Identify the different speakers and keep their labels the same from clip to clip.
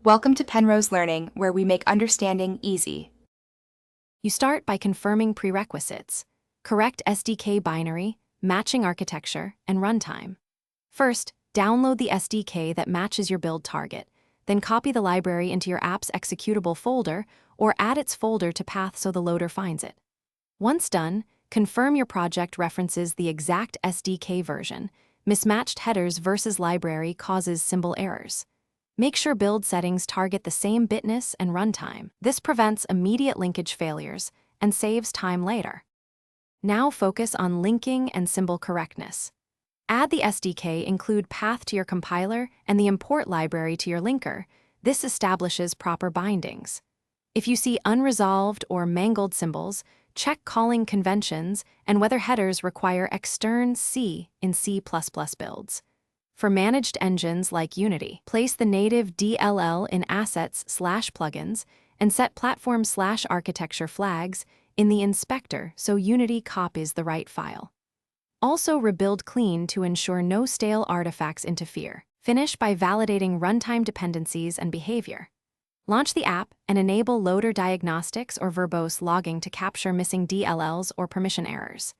Speaker 1: Welcome to Penrose Learning, where we make understanding easy.
Speaker 2: You start by confirming prerequisites: correct SDK binary, matching architecture, and runtime. First, download the SDK that matches your build target, then copy the library into your app's executable folder or add its folder to path so the loader finds it. Once done, confirm your project references the exact SDK version. Mismatched headers versus library causes symbol errors. Make sure build settings target the same bitness and runtime. This prevents immediate linkage failures and saves time later. Now focus on linking and symbol correctness. Add the SDK include path to your compiler and the import library to your linker. This establishes proper bindings. If you see unresolved or mangled symbols, check calling conventions and whether headers require extern C in C++ builds. For managed engines like Unity, place the native DLL in assets/plugins and set platform/architecture flags in the inspector so Unity copies the right file. Also rebuild clean to ensure no stale artifacts interfere. Finish by validating runtime dependencies and behavior. Launch the app and enable loader diagnostics or verbose logging to capture missing DLLs or permission errors.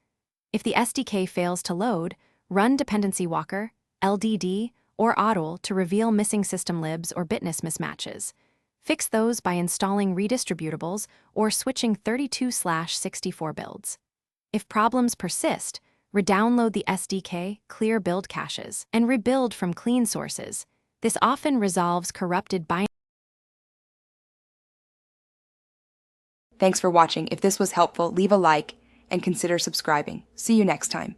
Speaker 2: If the SDK fails to load, run Dependency Walker, LDD, or AUDL to reveal missing system libs or bitness mismatches. Fix those by installing redistributables or switching 32/64 builds. If problems persist, redownload the SDK, clear build caches, and rebuild from clean sources. This often resolves corrupted binaries.
Speaker 1: Thanks for watching. If this was helpful, leave a like and consider subscribing. See you next time.